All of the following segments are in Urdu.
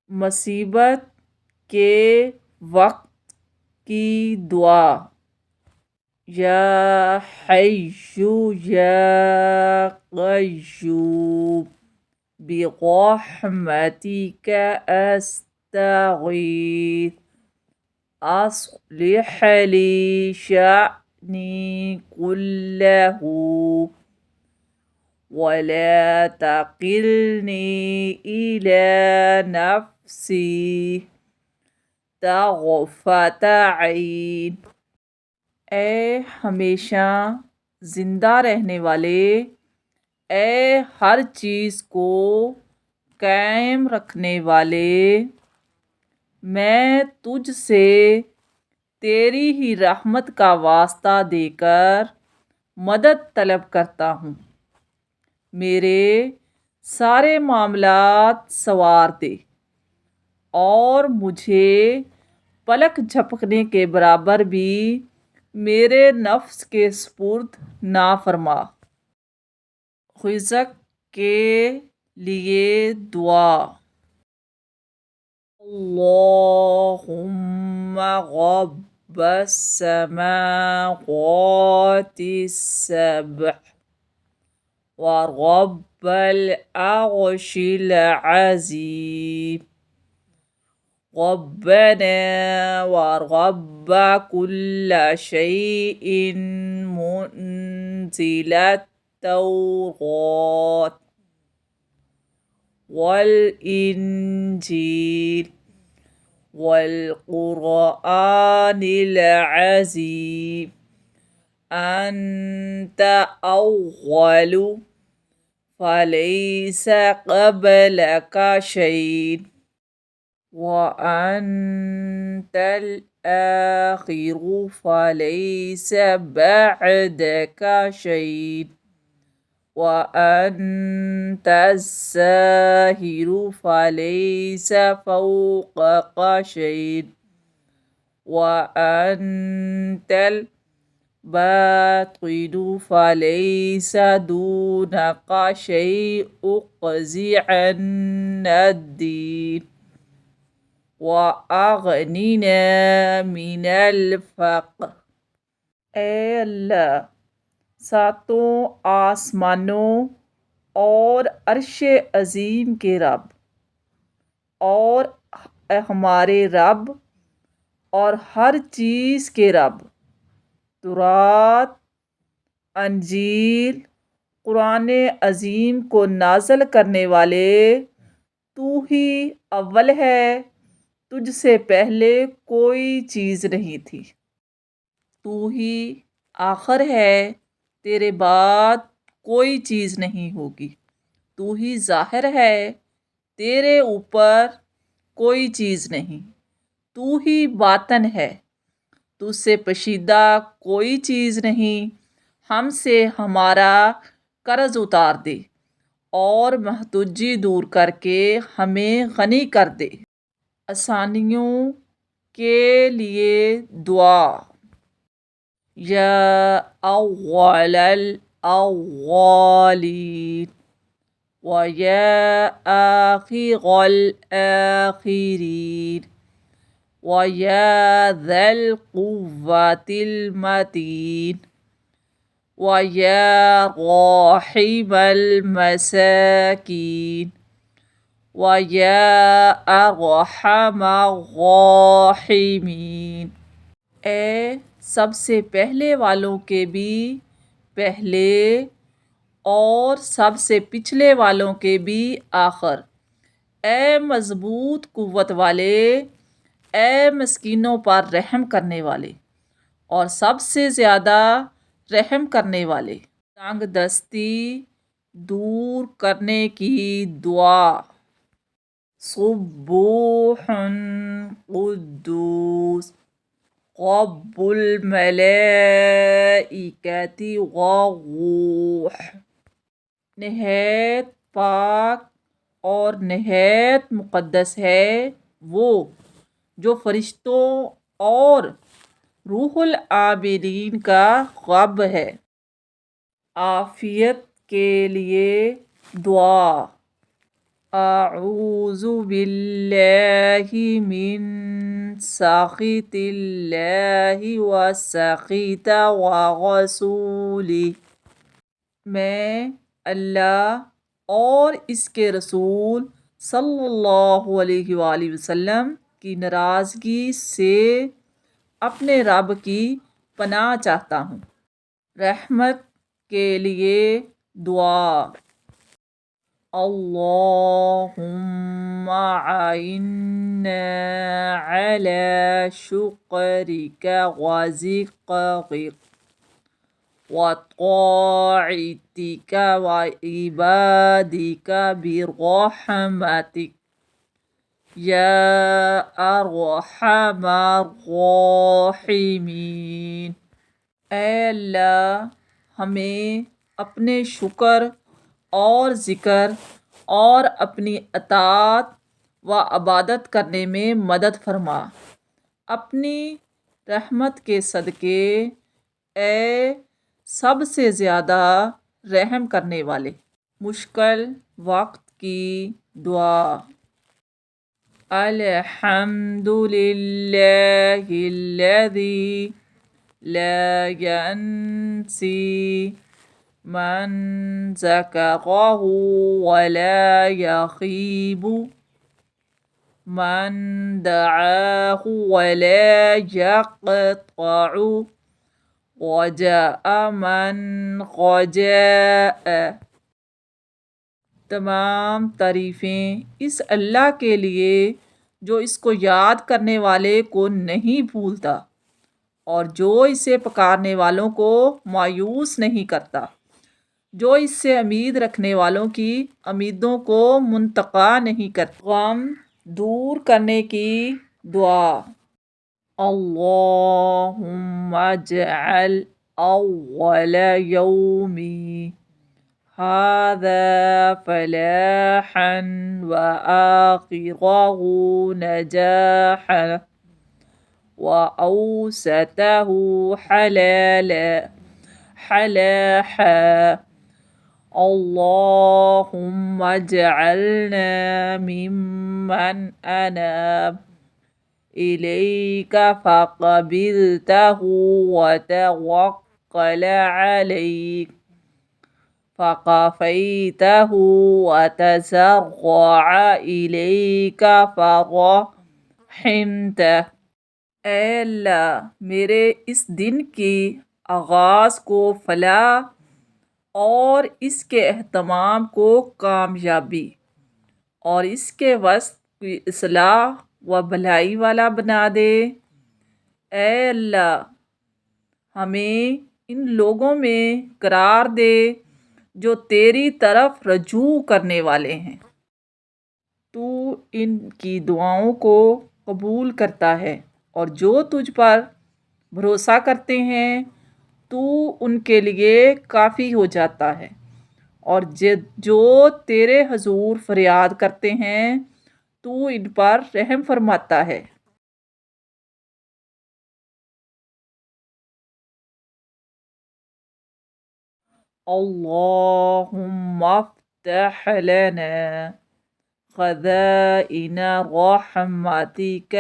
مصیبت کے وقت کی دعا۔ یا حیّ یا قیوم برحمتک استغیث اصلح لی شأنی کلہ ولا تکلنی الی نفسی طرفۃ عین۔ اے ہمیشہ زندہ رہنے والے، اے ہر چیز کو قائم رکھنے والے، میں تجھ سے تیری ہی رحمت کا واسطہ دے کر مدد طلب کرتا ہوں۔ میرے سارے معاملات سنوار دے اور مجھے پلک جھپکنے کے برابر بھی میرے نفس کے سپرد نہ فرما۔ رزق کے لیے دعا۔ اللہم رب السماوات السبع ورب العرش العظیم ربنا ورب كل شيء منزل التوراة والإنجيل والقرآن العظيم أنت أول فليس قبلك شيء وأنت الآخر فليس بعدك شيء وأنت الظاهر فليس فوقك شيء وأنت الباطن فليس دونك شيء اقضِ عنا الدين وأغننا من الفقر۔ اے اللہ، ساتوں آسمانوں اور عرش عظیم کے رب اور ہمارے رب اور ہر چیز کے رب، تورات، انجیل، قرآن عظیم کو نازل کرنے والے، تو ہی اول ہے، تجھ سے پہلے کوئی چیز نہیں تھی، تو ہی آخر ہے، تیرے بعد کوئی چیز نہیں ہوگی، تو ہی ظاہر ہے، تیرے اوپر کوئی چیز نہیں، تو ہی باطن ہے، تجھ سے پوشیدہ کوئی چیز نہیں۔ ہم سے ہمارا قرض اتار دے اور محتاجی دور کر کے ہمیں غنی کر دے۔ آسانیوں کے لیے دعا۔ یا اول الاولین ویا آخر الآخرین ویا ذا القوة المتین ویا راحم المساکین ویا ارحم الراحمین۔ اے سب سے پہلے والوں کے بھی پہلے اور سب سے پچھلے والوں کے بھی آخر، اے مضبوط قوت والے، اے مسکینوں پر رحم کرنے والے اور سب سے زیادہ رحم کرنے والے۔ تنگ دستی دور کرنے کی دعا۔ سبوح قدوس رب الملائکۃ والروح۔ نہایت پاک اور نہایت مقدس ہے وہ جو فرشتوں اور روح العابدین کا رب ہے۔ عافیت کے لیے دعا۔ اعوذ باللہ من سخط اللہ و سخط ورسولہ، میں اللہ اور اس کے رسول صلی اللہ علیہ وآلہ وسلم کی ناراضگی سے اپنے رب کی پناہ چاہتا ہوں۔ رحمت کے لیے دعا۔ اللہم اعنا علی شکرک و ذکرک وطاعتك وعبادك برحمتك یا ارحم الراحمین۔ اے اللہ، ہمیں اپنے شکر اور ذکر اور اپنی اطاعت و عبادت کرنے میں مدد فرما، اپنی رحمت کے صدقے، اے سب سے زیادہ رحم کرنے والے۔ مشکل وقت کی دعا۔ الحمد للہ الذی لا ینسی من ذکرہ ولا یخیب من دعاہ ولا یقطع رجاء من رجاء۔ تمام تعریفیں اس اللہ کے لیے جو اس کو یاد کرنے والے کو نہیں بھولتا اور جو اسے پکارنے والوں کو مایوس نہیں کرتا، جو اس سے امید رکھنے والوں کی امیدوں کو منتقی نہیں کرتا۔ غم دور کرنے کی دعا۔ اللہم اجعل اول یومی هذا فلاحا وآخره نجاحا وأوسطه حلاحا۔ اللهم اجعلنا ممن أناب إليك فقبلته وتوكل عليك فكفيته وتسرع إليك فرحمته۔ اے اللہ، میرے اس دن کی آغاز کو فلاح اور اس کے اہتمام کو کامیابی اور اس کے وسط کی اصلاح و بھلائی والا بنا دے۔ اے اللہ، ہمیں ان لوگوں میں قرار دے جو تیری طرف رجوع کرنے والے ہیں۔ تو ان کی دعاؤں کو قبول کرتا ہے اور جو تجھ پر بھروسہ کرتے ہیں تو ان کے لیے کافی ہو جاتا ہے، اور جو تیرے حضور فریاد کرتے ہیں تو ان پر رحم فرماتا ہے۔ اللہم افتح لنا خزائن رحمتک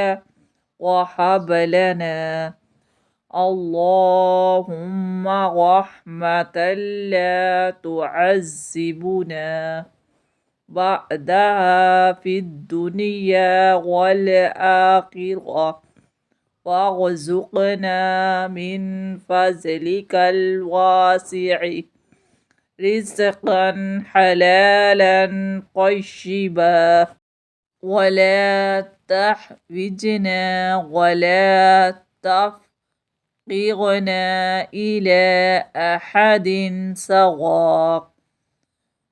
وہب لنا اللہم رحمتا لا تعذبنا بعدها فی الدنیا والآخرہ وارزقنا من فضلک الواسع رزقا حلالا طیبا ولا تحوجنا ولا تفقرنا إلى أحد سواك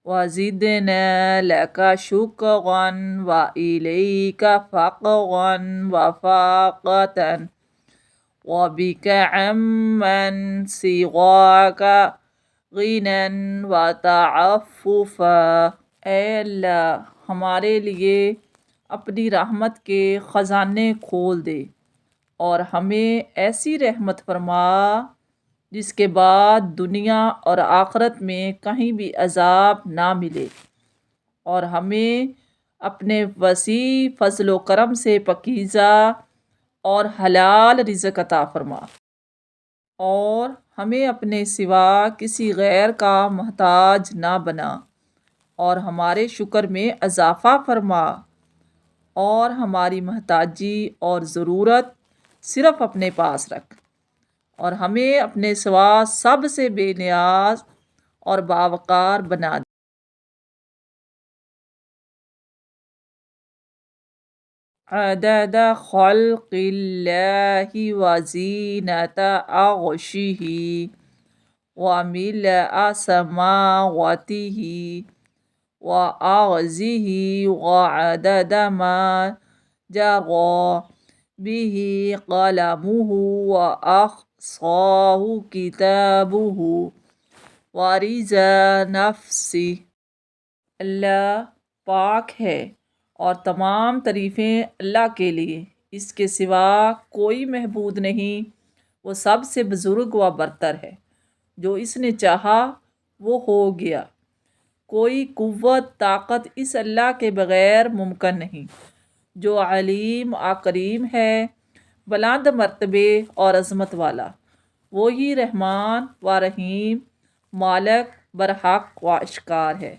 وزدنا لك شكرا وإليك فقرا وفاقة وبك عمن سواك غنى وتعففا۔ اے اللہ، ہمارے لیے اپنی رحمت کے خزانے کھول دے اور ہمیں ایسی رحمت فرما جس کے بعد دنیا اور آخرت میں کہیں بھی عذاب نہ ملے، اور ہمیں اپنے وسیع فضل و کرم سے پاکیزہ اور حلال رزق عطا فرما، اور ہمیں اپنے سوا کسی غیر کا محتاج نہ بنا، اور ہمارے شکر میں اضافہ فرما، اور ہماری محتاجی اور ضرورت صرف اپنے پاس رکھ، اور ہمیں اپنے سوا سب سے بے نیاز اور باوقار بنا دے۔ عدد خلق اللہ وزینت عرشہ وملء سماواتہ وأرضه وعدد ما جرى به قلمه وأحصاه كتابه ورضا نفسه۔ اللہ پاک ہے اور تمام تعریفیں اللہ کے لیے، اس کے سوا کوئی معبود نہیں، وہ سب سے بزرگ و برتر ہے، جو اس نے چاہا وہ ہو گیا، کوئی قوت طاقت اس اللہ کے بغیر ممکن نہیں، جو علیم و کریم ہے، بلند مرتبے اور عظمت والا، وہی رحمان و رحیم، مالک برحق و اشکار ہے۔